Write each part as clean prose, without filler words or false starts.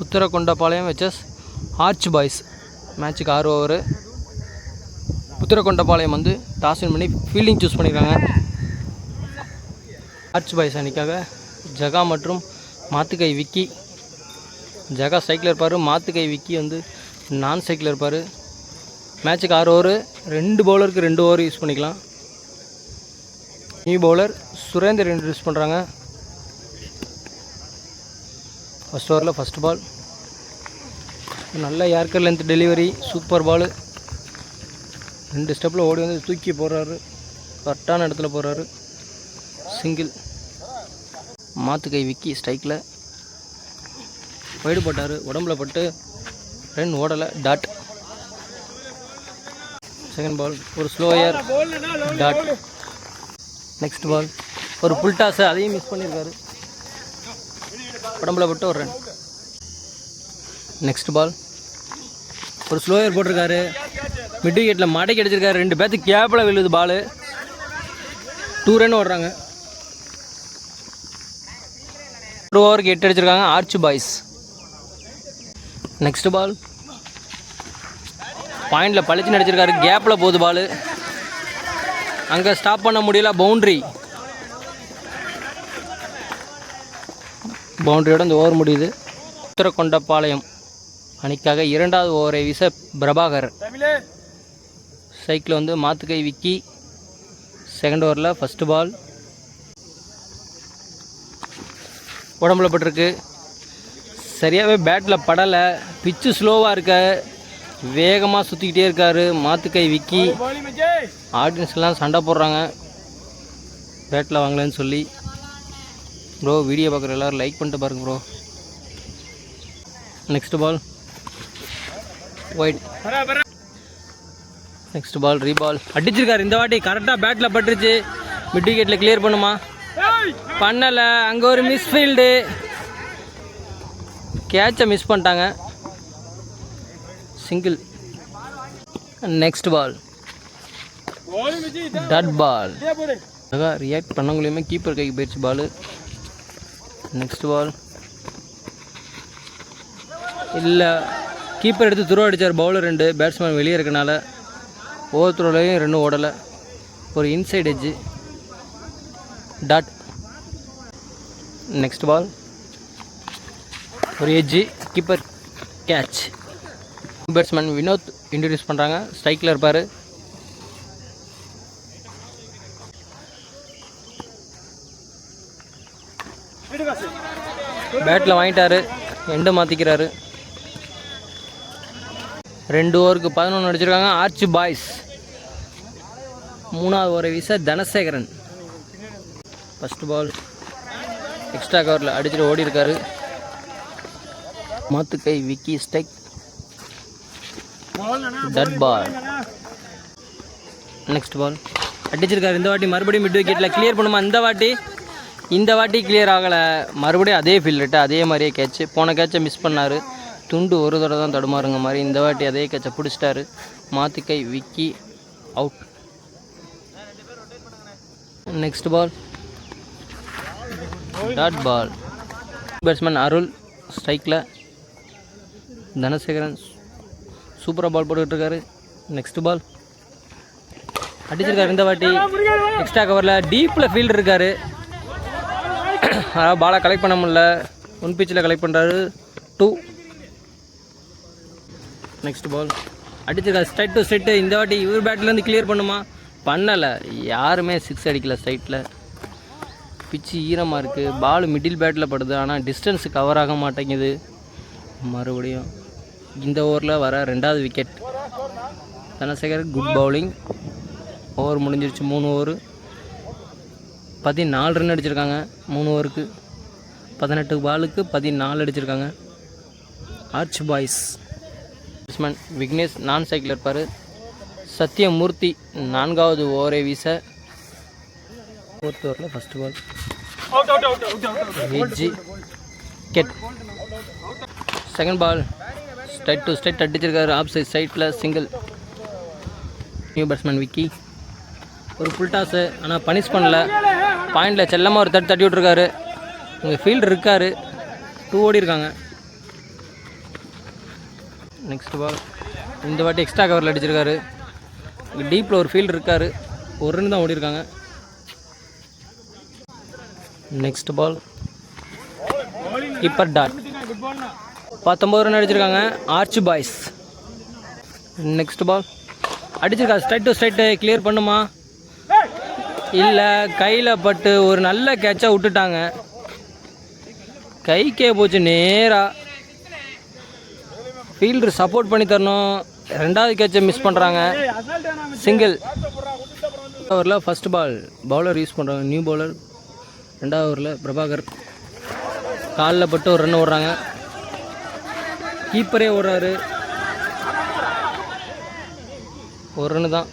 புத்திரகொண்டபாளையம் வெச்சஸ் arch boys மேட்சுக்கு 6 over. புத்திரகொண்டபாளையம் வந்து toss win பண்ணி fielding choose பண்ணியிருக்காங்க. ஆர்ச் பாய்ஸ் அணிக்காக ஜகா மற்றும் மாத்துக்கை விக்கி. ஜகா ஸ்ட்ரைக்கில் இருப்பார், மாத்துக்கை விக்கி வந்து நான் ஸ்ட்ரைக்கில் இருப்பார். மேட்சுக்கு 6 ஓவர். 2 பவுலருக்கு 2 ஓவர் யூஸ் பண்ணிக்கலாம். நியூ பவுலர் சுரேந்தர் இன்ட்ரடியூஸ் பண்ணுறாங்க. ஃபஸ்ட் ஓவரில் ஃபஸ்ட் பால். நல்ல ஏர்க்கர் லென்த் டெலிவரி, சூப்பர் பால். 2 ஸ்டெப்பில் ஓடி வந்து தூக்கி போடுறாரு, கரெக்டான இடத்துல போடுறாரு. சிங்கிள். மாத்துக்கை விக்கி ஸ்ட்ரைக்கில் வைடு போட்டார், உடம்புல பட்டு ரன் ஓடலை, டாட். செகண்ட் பால் ஒரு ஸ்லோயர், டாட். நெக்ஸ்ட் பால் ஒரு புல் டாஸ், அதையும் மிஸ் பண்ணியிருக்காரு, உடம்புல பட்டு ஒரு ரன். நெக்ஸ்ட் பால் ஒரு ஸ்லோயர் போட்டிருக்காரு, மிட் விக்கெட்டில் மடக்கி அடிச்சிருக்காரு, 2 பேர்த்து கேப்பில் விழுது பால். 2 ரன் ஓடுறாங்க. 1 ஓவருக்கு 8 அடிச்சிருக்காங்க ஆர்ச் பாய்ஸ். நெக்ஸ்ட் பால் பாயிண்டில் பழிச்சு அடிச்சிருக்காரு, கேப்பில் போகுது பால், அங்கே ஸ்டாப் பண்ண முடியல, பவுண்ட்ரி. பவுண்ட்ரியோட இந்த ஓவர் முடியுது. புத்திரகொண்டபாளையம் அணிக்காக 2வது ஓவரை வீச பிரபாகர். சைக்கிள் வந்து மாத்துக்கை விக்கி. செகண்ட் ஓவரில் ஃபஸ்ட்டு பால். உடம்புல பட்டிருக்கு, சரியாகவே பேட்டில் படலை, பிச்சு ஸ்லோவாக இருக்க, வேகமாக சுற்றிக்கிட்டே இருக்கார் மாத்துக்கை விக்கி. ஆடியன்ஸ்லாம் சண்டை போடுறாங்க பேட்டில் வாங்கலன்னு சொல்லி. ப்ரோ வீடியோ பார்க்குற எல்லோரும் லைக் பண்ணிட்டு பாருங்க bro. Next ball wide. Next ball reball அடிச்சிருக்காரு. இந்த வாட்டி கரெக்டாக பேட்டில் பட்டுருச்சு, மிட் விக்கெட்டில் கிளியர் பண்ணுமா, பண்ணலை. அங்கே ஒரு மிஸ்ஃபீல்டு, கேட்சை மிஸ் பண்ணிட்டாங்க, single. Next ball dot ball. React பண்ணவங்களையுமே கீப்பர் கைக்கு போயிடுச்சு பால். நெக்ஸ்ட் பால் இல்லை, கீப்பர் எடுத்து த்ரோ அடித்தார், பவுலர் 2 பேட்ஸ்மேன் வெளியே இருக்கனால. ஓவர் த்ரோலையும் 2 ஓடலை, ஒரு inside edge, dot. Next ball ஒரு edge, keeper catch. Batsman Vinod introduce பண்ணுறாங்க, ஸ்ட்ரைக்கில் இருப்பார். பேட்டில் வாங்கிட்டாரு, எண்டை மாற்றிக்கிறாரு. 2 ஓவருக்கு 11 அடிச்சிருக்காங்க ஆர்ச் பாய்ஸ். 3வது ஓவரை வீச தனசேகரன். ஃபஸ்ட் பால் எக்ஸ்ட்ரா கவரில் அடிச்சுட்டு ஓடி இருக்காரு. மாத்துக்கை விக்கி ஸ்ட்ரைக், டட் பால். நெக்ஸ்ட் பால் அடிச்சிருக்காரு. இந்த வாட்டி மறுபடியும் மிட் விக்கெட்டில் கிளியர் பண்ணுமா, இந்த வாட்டி கிளியர் ஆகலை, மறுபடியும் அதே ஃபீல்டு, அதே மாதிரியே கேட்ச்சு. போன கேட்சை மிஸ் பண்ணார், துண்டு ஒரு தடவை தான் தடுமாறுங்க மாதிரி. இந்த வாட்டி அதே கேட்சை பிடிச்சிட்டாரு. மாத்துக்கை Vicky out. Next ball dot ball. Batsman Arul ஸ்ட்ரைக்கில், தனசேகரன் சூப்பராக பால் போட்டுக்கிட்டு இருக்காரு. நெக்ஸ்ட் பால் அடிச்சிருக்காரு. இந்த வாட்டி எக்ஸ்ட்ரா கவரில் டீப்பில் ஃபீல்டு இருக்கார், பாலை கலெக்ட் பண்ண முடியல, 1 பிச்சில் கலெக்ட் பண்ணுறாரு, 2. நெக்ஸ்ட் பால் அடிச்சிருக்காரு ஸ்ட்ரைட் டு ஸ்ட்ரைட்டு. இந்த வாட்டி இவர் பேட்லேருந்து கிளியர் பண்ணுமா, பண்ணலை, யாருமே 6 அடிக்கல. ஸ்ட்ரைட்டில் பிச்சு ஈரமாக இருக்குது, பால் மிடில் பேட்டில் படுது, ஆனால் டிஸ்டன்ஸு கவர் ஆக மாட்டேங்குது. மறுபடியும் இந்த ஓவரில் வர 2வது wicket. Dhanasekar good bowling. Over முடிஞ்சிருச்சு. 3 ஓவர் 14 ரன் அடிச்சிருக்காங்க. 3 ஓவருக்கு 18 பாலுக்கு 14 அடிச்சிருக்காங்க ஆர்ச் பாய்ஸ். பேட்ஸ்மேன் விக்னேஷ் நான் சைக்கிள் இருப்பார். சத்யமூர்த்தி 4வது ஓவரை வீச 4th ஓவரில் ஃபஸ்ட் பால் எட்ஜி கெட். Second ball straight to straight அடிச்சிருக்காரு, ஆஃப் சைட் சைட்டில் சிங்கிள். நியூ பேட்ஸ்மேன் விக்கி ஒரு ஃபுல் டாஸு, ஆனால் பனிஷ் பண்ணல, பாயிண்டில் செல்லமாக ஒரு தட்டி விட்ருக்காரு. இங்கே ஃபீல்டு இருக்கார், 2 ஓடி இருக்காங்க. நெக்ஸ்ட் பால் இந்த வாட்டி எக்ஸ்ட்ரா கவரில் அடிச்சிருக்காரு. டீப்பில் ஒரு ஃபீல்டு இருக்கார், ஒரு ரன் தான் ஓடி இருக்காங்க. Next ball keeper dot 19 run அடிச்சிருக்காங்க ஆர்ச் பாய்ஸ். நெக்ஸ்ட் பால் அடிச்சிருக்காரு, ஸ்ட்ரைட் டு ஸ்ட்ரைட்டு கிளியர் பண்ணுமா இல்லை கையில் பட்டு ஒரு நல்ல கேட்சாக விட்டுட்டாங்க. கைக்கே போச்சு நேராக. ஃபீல்டர் சப்போர்ட் பண்ணி தரணும். ரெண்டாவது கேட்சை மிஸ் பண்ணுறாங்க. சிங்கிள். ஓவரில் ஃபஸ்ட் பால் பவுலர் யூஸ் பண்ணுறாங்க, நியூ பவுலர். ரெண்டாவது ஓவரில் பிரபாகர் காலில் பட்டு ஒரு ரன் ஓடுறாங்க. கீப்பரே ஓடுறாரு, ஒரு ரன்னு தான்.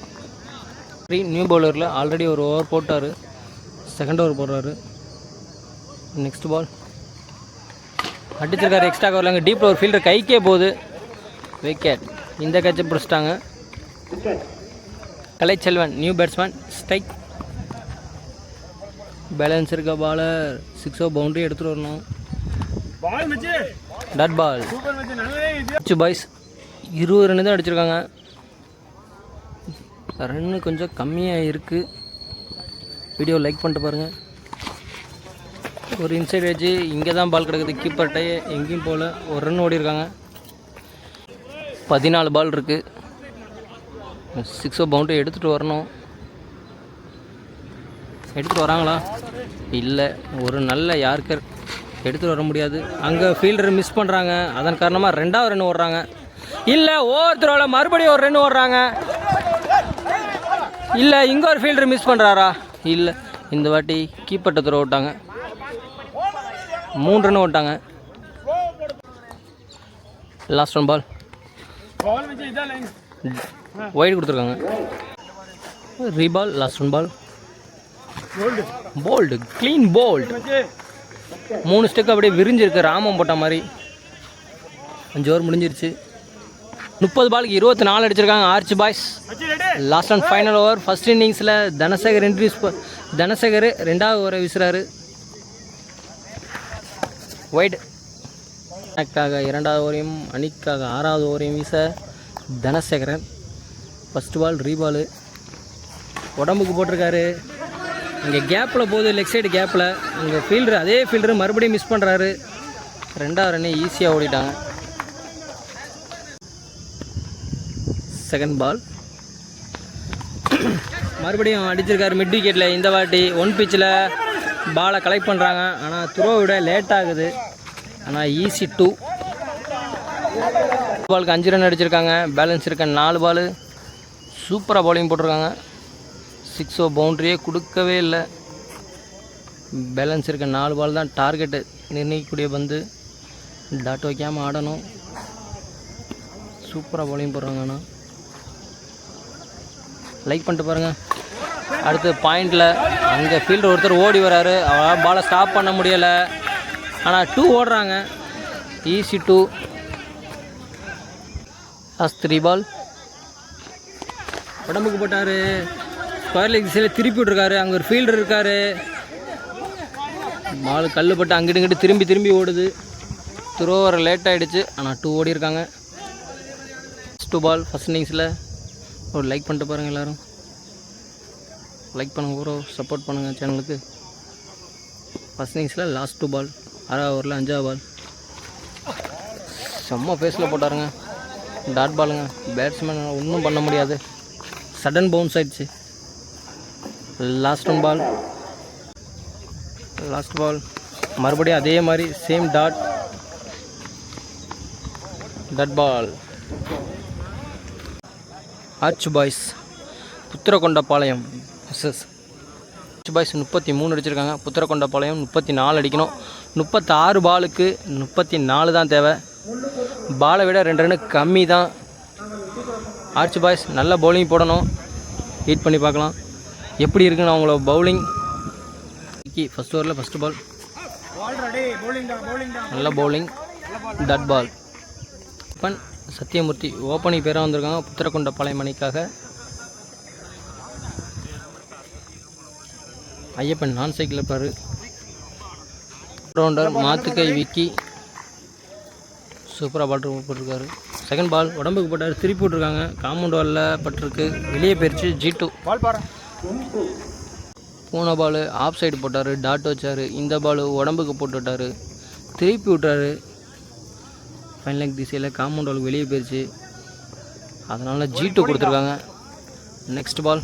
நியூ பவுலரில் ஆல்ரெடி ஒரு ஓவர் போட்டார், செகண்ட் ஓவர் போடுறாரு. நெக்ஸ்ட் பால் அடிச்சிருக்காரு எக்ஸ்ட்ரா கவர்லாங்க. டீப்பில் ஒரு ஃபீல்டர் கைக்கே போகுது, விக்கெட். இந்த கேட்சை பிடிச்சிட்டாங்க. Kalaiselvan new batsman, strike. Balance இருக்க பாலர் 6 பவுண்டரி எடுத்துகிட்டு வரணும். Dot ball. பாய்ஸ் 20 ரன் தான் அடிச்சிருக்காங்க. ரன்னு கொஞ்சம் கம்மியாக இருக்குது. வீடியோ லைக் பண்ணிட்டு பாருங்கள். ஒரு இன்சைட் வச்சு இங்கே தான் பால் கிடக்குது, கீப்பர்கிட்ட எங்கேயும் போகல. ஒரு ரன் ஓடி இருக்காங்க. 14 பால் இருக்குது. 6 பவுண்டரி எடுத்துகிட்டு வரணும். எடுத்துகிட்டு வராங்களா? இல்லை, ஒரு நல்ல யார்கர் எடுத்துகிட்டு வர முடியாது. அங்கே ஃபீல்டர் மிஸ் பண்ணுறாங்க, அதன் காரணமாக 2வது ரன் ஓடுறாங்க. இல்லை, ஒவ்வொருத்தரோட மறுபடியும் ஒரு ரன் ஓடுறாங்க. இல்லை, இங்கே ஒரு ஃபீல்டர் மிஸ் பண்ணுறாரா? இல்லை, இந்த வாட்டி கீப்பர்ட்ட தூர விட்டாங்க. 3 ரன் ஓட்டாங்க. லாஸ்ட் ஒன் பால் வைடு கொடுத்துருக்காங்க. Reball. Last one ball bowled, clean bowled. 3 ஸ்டெக் அப்படியே விரிஞ்சிருக்கு, ராமம் போட்ட மாதிரி. 5 ஓவர் முடிஞ்சிருச்சு. 30 பாலுக்கு 24 அடிச்சிருக்காங்க Arch boys. Last and final over. First இன்னிங்ஸில் தனசேகர் இன்ட்ரடியூஸ் தனசேகர் 2வது ஓவரை வீசுகிறாரு. வைடு. அணிக்காக 2வது ஓவரையும் அணிக்காக 6வது ஓவரையும் வீச தனசேகரன். ஃபஸ்ட் பால் ரீபாலு, உடம்புக்கு போட்டிருக்காரு. அங்கே கேப்பில் போகுது, லெக் சைடு கேப்பில். அங்கே ஃபீல்டர், அதே ஃபீல்டர் மறுபடியும் மிஸ் பண்ணுறாரு. 2வது ரன்னே ஈஸியாக ஓடிட்டாங்க. செகண்ட் பால் மறுபடியும் அடிச்சிருக்காரு மிட் விக்கெட்டில். இந்த வாட்டி 1 பிச்சில் பாலை கலெக்ட் பண்ணுறாங்க. ஆனால் த்ரோ விட லேட் ஆகுது. ஆனால் ஈஸி 2. பாலுக்கு 5 ரன் அடிச்சிருக்காங்க. பேலன்ஸ் இருக்க 4 பால். சூப்பராக பவுலிங் போட்டிருக்காங்க. 6 பவுண்டரியே கொடுக்கவே இல்லை. பேலன்ஸ் இருக்க 4 பால் தான் டார்கெட்டு. நிர்ணயிக்கக்கூடிய பந்து. டாட் வைக்காமல் ஆடணும். சூப்பராக பவுலிங் போடுறாங்க. ஆனால் லைக் பண்ணிட்டு பாருங்கள். அடுத்து பாயிண்டில் அங்கே ஃபீல்டர் ஒருத்தர் ஓடி வராரு, அவரால் பாலை ஸ்டாப் பண்ண முடியலை. ஆனால் 2 ஓடுறாங்க, ஈஸி 2. லாஸ்ட் 3 பால் உடம்புக்கு போட்டார். ஸ்கொயர் லெக் திசையில் திருப்பி விட்ருக்காரு. அங்கே ஒரு ஃபீல்டர் இருக்கார். பால் கல் பட்டு அங்கிட்டு இங்கிட்டு திரும்பி ஓடுது. த்ரோ வர லேட் ஆகிடுச்சு. ஆனால் 2 ஓடி இருக்காங்க. 2 பால் ஃபஸ்ட் இன்னிங்ஸில். ஒரு லைக் பண்ணிட்டு பாருங்கள். எல்லோரும் லைக் பண்ணுங்கள், ப்ரோ சப்போர்ட் பண்ணுங்கள் சேனலுக்கு. ஃபஸ்ட் இன்னிங்ஸில் லாஸ்ட் 2 பால். 6வது ஓவரில் 5வது பால். செம்ம ஃபேஸில் போட்டாருங்க. டாட் பாலுங்க. பேட்ஸ்மேன் ஒன்றும் பண்ண முடியாது. சடன் பவுன்ஸ் ஆயிடுச்சு. Last 1 ball. லாஸ்ட் பால் மறுபடியும் அதே மாதிரி same dot ball. Arch boys Puthirakondapalayam SS. Arch boys 33 அடிச்சிருக்காங்க. புத்திரகொண்டபாளையம் 34 அடிக்கணும். 36 பாலுக்கு 34 தான் தேவை. பாலை விட 2 ரன்னு கம்மி தான். ஆர்ச் பாய்ஸ் நல்ல பவுலிங் போடணும். வெயிட் பண்ணி பார்க்கலாம் எப்படி இருக்குன்னு அவங்களோட பவுலிங். ஃபஸ்ட் ஓவரில் ஃபஸ்ட்டு பால் நல்ல bowling. Dot ball. Sathyamoorthy opening பேராக வந்திருக்காங்க புத்திரகொண்டபாளையம் அணிக்காக. ஐயப்பன் நான் சைக்கிள் இருப்பார். ரவுண்டர் மாத்துக்கை விக்கி சூப்பராக பால் போட்டிருக்காரு. செகண்ட் பால் உடம்புக்கு போட்டார், திருப்பி விட்ருக்காங்க. காம்பவுண்ட் வாலில் பட்டிருக்கு, வெளியே போயிடுச்சு. G2 பால் பாரு. போன பால் ஆஃப் சைடு போட்டார், டாட் வச்சார். இந்த பால் உடம்புக்கு போட்டு விட்டார், திருப்பி விட்டார். ஃபைனல் லெக் திசையில் காம்பவுண்ட் வாலுக்கு வெளியே போயிடுச்சு. அதனால் G2 கொடுத்துருக்காங்க. Next ball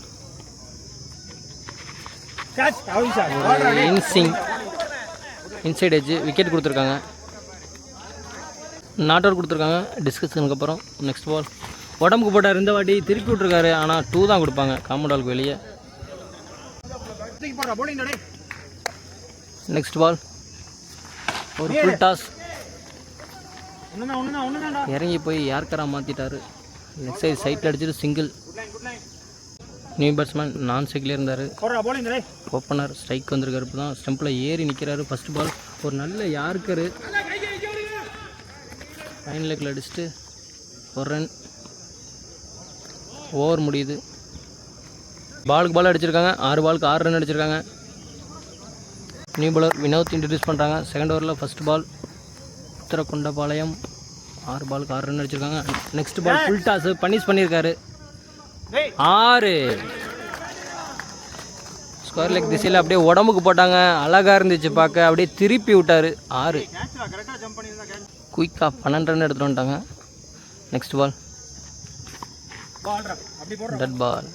inside edge, wicket கொடுத்துருக்காங்க. நாட் அவுட் கொடுத்துருக்காங்க டிஸ்கஷனுக்கு அப்புறம். நெக்ஸ்ட் பால் உடம்புக்கு போட்டார், இந்த வாட்டி திருப்பி விட்ருக்காரு. ஆனால் 2 தான் கொடுப்பாங்க காம்பவுண்ட் வாலுக்கு வெளியே. நெக்ஸ்ட் பால் ஒரு ஃபுல் டாஸ், இறங்கி போய் யார்கரா மாற்றிட்டாரு. நெக்ஸ்ட் சைடு சைட்டில் அடிச்சுட்டு சிங்கிள். நியூ பேட்ஸ்மேன் நான் சைக்கிளே இருந்தார். ஓப்பனர் ஸ்ட்ரைக் வந்திருக்காரு. இப்போ தான் ஸ்டம்பில் ஏறி நிற்கிறாரு. ஃபஸ்ட் பால் ஒரு நல்ல யார்கரு, ஃபைனல் லெக்கில் அடிச்சுட்டு ஒரு ரன். ஓவர் முடியுது. பாலுக்கு பால் அடிச்சிருக்காங்க. 6 பாலுக்கு 6 ரன் அடிச்சிருக்காங்க. நியூ பாலர் வினோத் இன்ட்ரடியூஸ் பண்ணுறாங்க. செகண்ட் ஓவரில் ஃபஸ்ட் பால் உத்தரகொண்டபாளையம் 6 பாலுக்கு 6 ரன் அடிச்சிருக்காங்க. Next ball full toss punish பண்ணியிருக்காரு. 6 ஸ்கொயர் லெக் திசையில் அப்படியே உடம்புக்கு போட்டாங்க. அழகாக இருந்துச்சு பார்க்க. அப்படியே திருப்பி விட்டார். 6 குயிக்காக 12 ரன் எடுத்துகிட்டு வந்துட்டாங்க. நெக்ஸ்ட் பால் டட் பால்.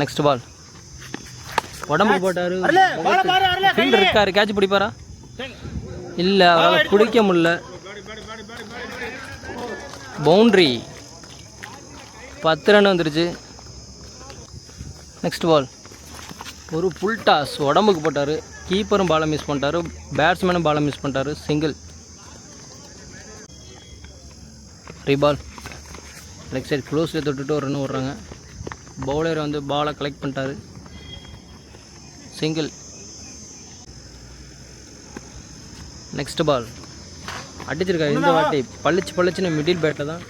நெக்ஸ்ட் பால் உடம்புக்கு போட்டார். ஃபீல்டர் இருக்காரு, கேட்ச் பிடிப்பாரா? இல்லை, அவரால் பிடிக்க முடியல. பவுண்ட்ரி. 10 ரன் வந்துருச்சு. நெக்ஸ்ட் பால் ஒரு ஃபுல் டாஸ், உடம்புக்கு போட்டார். கீப்பரும் பாலை மிஸ் பண்ணிட்டாரு, பேட்ஸ்மேனும் பாலை மிஸ் பண்ணிட்டாரு. சிங்கிள். ரீபால் லெக் சைடு க்ளோஸில் தொட்டுட்டு ஒரு ரன் ஓடுறாங்க. பவுலர் வந்து பாலை கலெக்ட் பண்ணிட்டாரு. சிங்கிள். நெக்ஸ்ட் பால் அடிச்சிருக்காரு. இந்த வாட்டி பளிச்சுன்னு மிடில் பேட்டில் தான்.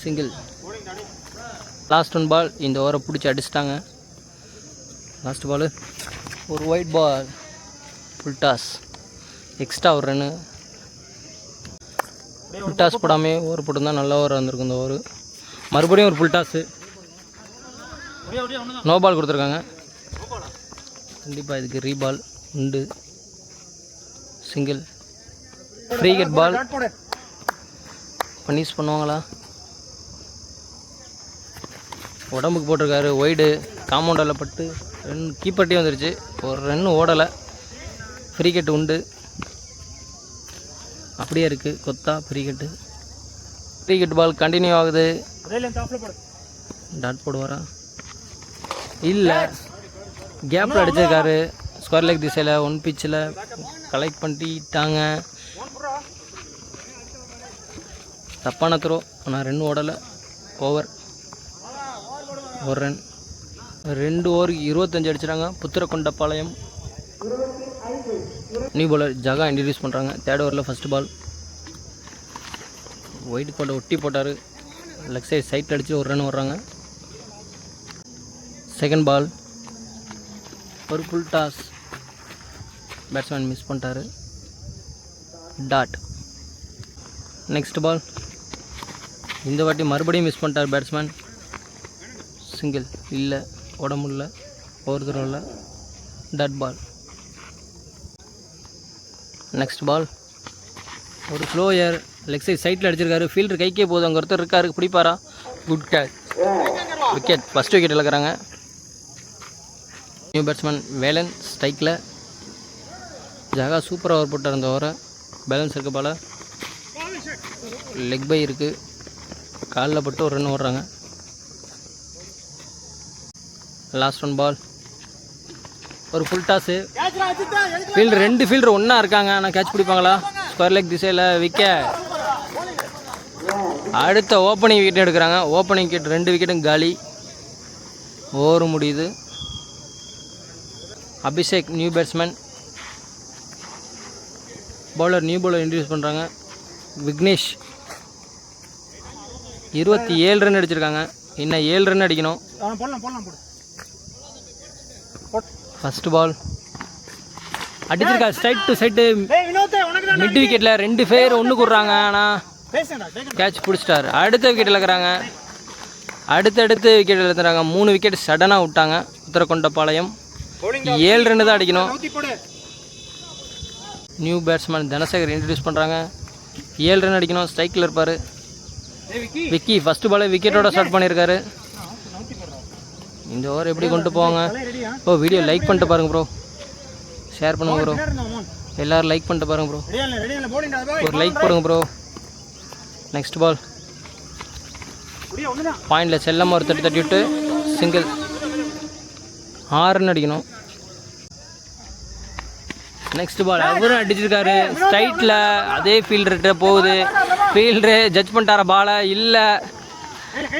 சிங்கிள். லாஸ்ட் 1 பால் இந்த ஓவரை பிடிச்சி அடிச்சிட்டாங்க. லாஸ்ட் பால் ஒரு white ball, full toss, extra ஒரு ரன்னு. ஃபுல் டாஸ் போடாமே ஓவர் போட்டுருந்தா நல்லா ஓவர் வந்திருக்கும் இந்த ஓவர். மறுபடியும் ஒரு ஃபுல் டாஸு, நோ பால் கொடுத்துருக்காங்க. கண்டிப்பாக இதுக்கு ரீபால் உண்டு. Single. Free hit ball punish பண்ணுவாங்களா? உடம்புக்கு போட்டிருக்காரு. ஒய்டு காம்பவுண்டில் பட்டு ரன் கீப்பர்ட்டே வந்துருச்சு. ஒரு ரன் ஓடலை. ஃப்ரீ ஹிட் உண்டு. அப்படியே இருக்குது கொத்தா free hit. Free hit ball continue ஆகுது. டாட் போடுவாரா? இல்லை, கேப்பில் அடிச்சிருக்காரு. ஸ்கொயர் லெக் திசையில் 1 பிச்சில் கலெக்ட் பண்ணிட்டாங்க. தப்பான த்ரோ, ஆனால் ரன் ஓடலை. ஓவர் ஒரு ரன். 2 ஓவருக்கு 25 அடிச்சிட்டாங்க. புத்திரகொண்டபாளையம். நியூ பாலர் ஜகா இன்ட்ரடியூஸ் பண்ணுறாங்க. 3rd ஓவரில் ஃபஸ்ட் பால் ஒயிட் கோட்டை ஒட்டி போட்டார். லெக் சைட் சைட்டில் அடித்து ஒரு ரன் ஓடுறாங்க. செகண்ட் பால் ஒரு ஃபுல் டாஸ், பேட்ஸ்மேன் மிஸ் பண்ணிட்டாரு. டாட். நெக்ஸ்ட் பால் இந்த வாட்டி மறுபடியும் மிஸ் பண்ணிட்டார் பேட்ஸ்மேன். சிங்கிள். இல்லை, உடம்புல ஒரு தடவை இல்லை. Dot ball. நெக்ஸ்ட் பால் ஒரு ஸ்லோயர், லெக் சைட் சைட்டில் அடிச்சிருக்காரு. ஃபீல்டர் கைக்கே போதும், அங்கே ஒருத்தர் இருக்காரு, பிடிப்பாரா? Good catch. Wicket. First wicket இழக்கிறாங்க. நியூ பேட்ஸ்மேன் வேலன் ஸ்ட்ரைக்கில். ஜகா சூப்பராக ஓவர் போட்டார் அந்த ஓவரை. பேலன்ஸ் இருக்க பால் லெக் பை இருக்குது, காலில் பட்டு ஒரு ரன் ஓடுறாங்க. லாஸ்ட் 1 பால் ஒரு ஃபுல் டாஸு. ஃபீல்டர் 2 ஃபீல்டர் ஒன்றா இருக்காங்க, ஆனால் கேட்ச் பிடிப்பாங்களா? ஸ்கொயர் லெக் திசையில் விக்கெட். அடுத்த ஓப்பனிங் விக்கெட் எடுக்கிறாங்க. ஓப்பனிங் விக்கெட் 2 விக்கெட்டும் காலி. ஓவர் முடியுது. Abhishek new batsman. Bowler new bowler introduce பண்ணுறாங்க. விக்னேஷ் 27 ரன் அடிச்சிருக்காங்க. இன்னும் 7 ரன் அடிக்கணும். ஃபஸ்ட் பால் அடிச்சிருக்கா ஸ்ட்ரைட் டு செட்டு மிட் விக்கெட்டில் 2 பேர் ஒன்று கூடுறாங்க. ஆனால் கேட்ச் பிடிச்சிட்டாரு. அடுத்த விக்கெட்டில் இருக்கிறாங்க. அடுத்தடுத்து விக்கெட்டில் இருக்கிறாங்க. 3 விக்கெட் சடனாக விட்டாங்க. உத்தரகொண்டபாளையம் 7 ரன் தான் அடிக்கணும். நியூ பேட்ஸ்மேன் தனசேகர் இன்ட்ரடியூஸ் பண்ணுறாங்க. 7 ரன் அடிக்கணும். ஸ்ட்ரைக்கில் இருப்பார். விக்கி ஃபஸ்ட்டு பாலே விக்கெட்டோட ஸ்டார்ட் பண்ணியிருக்காரு. இந்த ஓவர் எப்படி கொண்டு போவாங்க? ஓ வீடியோ லைக் பண்ணிட்டு பாருங்கள் ப்ரோ, ஷேர் பண்ணுங்கள் ப்ரோ, எல்லோரும் லைக் பண்ணிட்டு பாருங்கள் ப்ரோ, ஒரு லைக் போடுங்க ப்ரோ. நெக்ஸ்ட் பால் பாயிண்டில் செல்லமாக ஒரு தட்டி விட்டு சிங்கிள். 6 ரன் அடிக்கணும். நெக்ஸ்ட் பால் அவரும் அடிச்சிருக்காரு ஸ்ட்ரைட்டில். அதே ஃபீல்டர்கிட்ட போகுது. ஃபீல்டரு ஜட்ஜ் பண்ணிட்டார பாலை? இல்லை,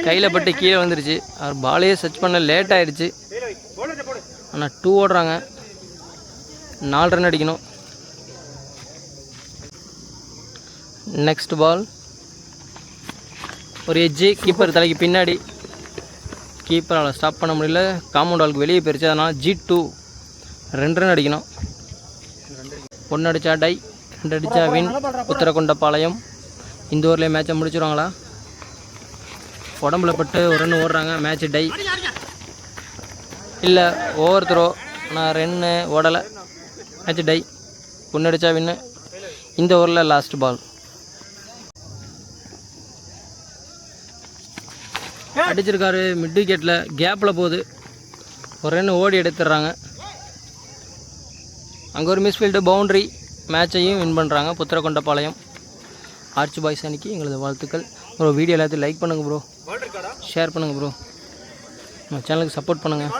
கையில் பட்டு கீழே வந்துருச்சு. அவர் பாலையே சர்ச் பண்ண லேட் ஆகிடுச்சு. ஆனால் 2 ஓடுறாங்க. 4 ரன் அடிக்கணும். நெக்ஸ்ட் பால் ஒரு எட்ஜு, கீப்பர் தலைக்கு பின்னாடி. கீப்பரால் ஸ்டாப் பண்ண முடியல. காம்பவுண்ட் வாலுக்கு வெளியே போயிடுச்சு. அதனால் G2 2 ரன் அடிக்கணும். 1 அடித்தா டை, 2 அடித்தா வின். உத்தரகொண்டபாளையம் இந்த ஓவர்லேயே மேட்சை முடிச்சிடுவாங்களா? உடம்புல பட்டு ஒரு ரன் ஓடுறாங்க. மேட்ச் டை இல்லை, ஓவர் த்ரோ. நான் ரன்னு ஓடலை. Match tie. 1 அடித்தா வின்னு. இந்த ஓவரில் லாஸ்ட் பால். அடிச்சிருக்காரு மிட் விக்கெட்டில். கேப்பில் போகுது. ஒரு ரன் ஓடி எடுத்துடுறாங்க. அங்கே ஒரு மிஸ்ஃபீல்டு பவுண்ட்ரி. மேட்சையும் வின் பண்ணுறாங்க உத்தரகொண்டபாளையம். ஆர்ச் பாய்ஸ் அன்னைக்கு எங்களது வாழ்த்துக்கள் ப்ரோ. வீடியோ எல்லாத்தையும் லைக் பண்ணுங்கள் ப்ரோ, ஷேர் பண்ணுங்கள் ப்ரோ, நம்ம சேனலுக்கு சப்போர்ட் பண்ணுங்கள்.